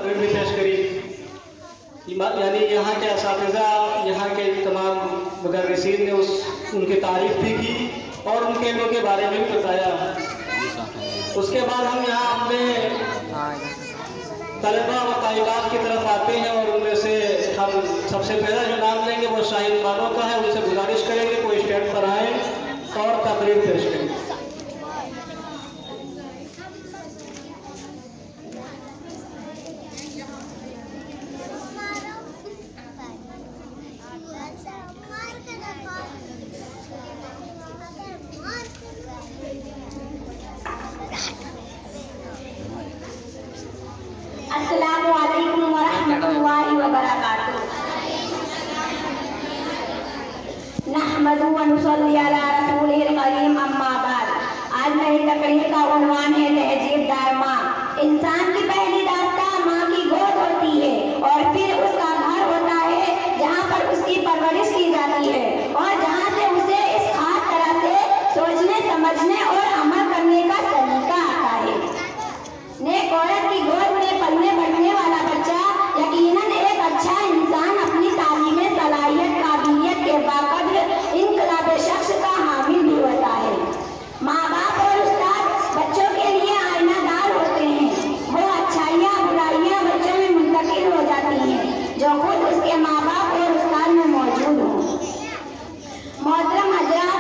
तकरीर भी पेश करी। यानी यहाँ के असातिज़ा, यहाँ के तमाम मुदर्रिसीन ने उनकी तारीफ़ भी की और उनके इल्म के बारे में भी बताया। उसके बाद हम यहाँ अपने तलबा व तालिबात की तरफ आते हैं और उनमें से हम सबसे पहला जो नाम लेंगे वो शाहिद बानों का है। उनसे गुजारिश करेंगे कोई स्टेज पर आए और तकरीर पेश करें। अस्सलामु अलैकुम व रहमतुल्लाहि व बरकातुहू। नहमदु व नुसल्ली अला रसूलिल करीम, अम्मा बाद। आज मेरी तकरीर का उन्वान है तहजीब दार माँ। इंसान की पहली दास्तां माँ की गोद होती है और फिर उसका घर होता है जहाँ पर उसकी परवरिश की जाती है और जहाँ से उसे इस खास तरह से सोचने, समझने और अमल करने का तरीका आता है। नेक औरत की गोद में पलने बढ़ने वाला बच्चा यकीनन एक अच्छा इंसान, अपनी तालीमी सलाहियत, काबिलियत के बाकद्र इनकलाबे शख्स का हामिल भी होता है। माँ बाप और उस्ताद बच्चों के लिए आईनादार होते हैं। वो अच्छाइयाँ बुराइयाँ बच्चों में मुंतकिल हो जाती हैं जो खुद उसके माँ बाप और उस्ताद में मौजूद हों। मोहतरम हजरात,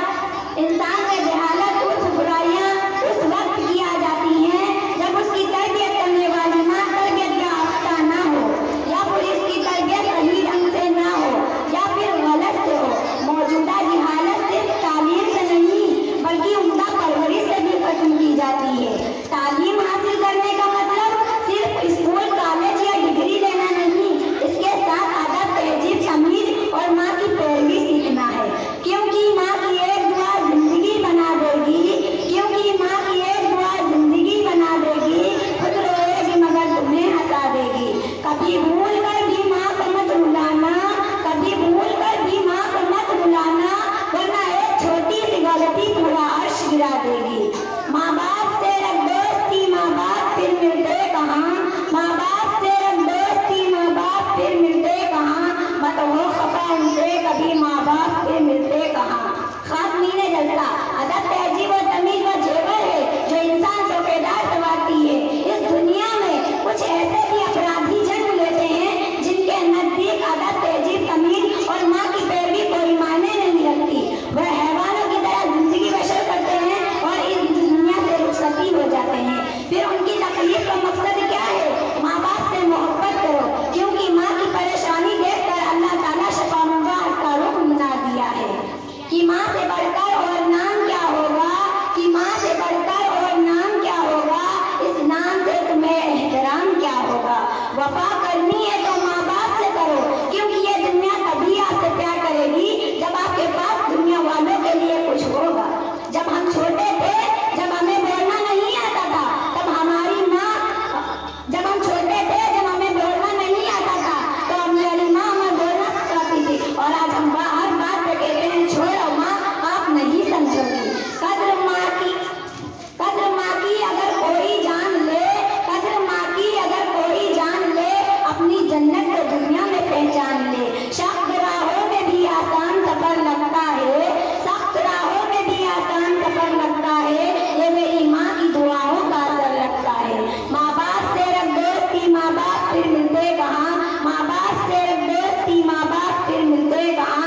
इंसान में जहालत उर्फ बुराइयाँ उस वक्त की आ जाती हैं जब उसकी तरबियत करने वाली माँ तरबियत याफ्ता ना हो, या फिर इसकी तरबियत सही ढंग से ना हो, या फिर गलत से हो। मौजूदा जहालत सिर्फ तालीम से नहीं बल्कि उम्दा परवरिश से भी खत्म की जाती है। तालीम हासिल करने का मतलब सिर्फ स्कूल, कॉलेज या डिग्री लेना नहीं, इसके साथ आदत, तहजीब, तमीज और माँ की पैरवी सीखना है। क्योंकि माँ की एक दुआ जिंदगी बना देगी, क्योंकि माँ की एक दुआ जिंदगी बना देगी। खुद रोएगी मगर तुम्हें हंसा देगी। कभी भूल कर भी माँ को मत रुलाना, कभी भूल कर भी माँ को मत रुलाना, वरना एक छोटी सी गलती पूरा अर्श गिरा देगी। माँ बाप से रख दोस्ती, माँ बाप फिर मिलते कहाँ। माँ बाप से रख दोस्ती, माँ बाप फिर मिलते कहाँ। मत हो खफा उनसे, कभी माँ बाप फिर मिलते कहाँ। खात्मीन जलसा अदब, तहजीब और तमीज वो जेवर है जो इंसान चौकीदार संवारती है। इस दुनिया में कुछ ऐसे भी अपराधी जन्म लेते हैं जिनके नजदीक अदब, तहजीब, तमीज और माँ की पैरवी कोई मायने नहीं रखती। वह हैवानों की तरह जिंदगी बसर करते हैं और इस दुनिया से रुखसती हो जाते हैं। फिर उनकी तकलीफ का मकसद क्या है? माँ बाप से मोहब्बत करो, क्योंकि माँ की परेशानी देखकर अल्लाह ताला शफानुगा का रुख बना दिया है कि माँ से बढ़कर और नाम क्या होगा, कि माँ से बढ़कर और नाम क्या होगा, इस नाम से तुम्हें एहतराम क्या होगा। वफा करनी है तो माँ बाप से करो, क्योंकि ये दुनिया तभी आपसे प्यार करेगी जब आपके पास दुनिया वालों के लिए कुछ होगा। जब हम छोटे थे, जब हमें बोलना नहीं आता था, तब हमारी माँ, जब हम छोटे थे, जब हमें बोलना नहीं आता था, तो हमारी माँ हमें बोलना सिखाती थी। और आज हम हर बात पे कहते हैं छोड़ो माँ, आप नहीं समझोगी। कद्र माँ की अगर कोई जान ले, कद्र माँ की अगर कोई जान ले, अपनी जन्नत को दुनिया में पहचान ले। सख्त राहों में भी आसान सफर लगता है, सख्त राहों में भी आसान सफर लगता है, ये मेरी माँ की दुआओं का असर लगता है। माँ बाप से रख दोस्ती, माँ बाप फिर मिलते कहाँ। माँ बाप से रख दोस्ती, माँ बाप फिर मिलते कहाँ।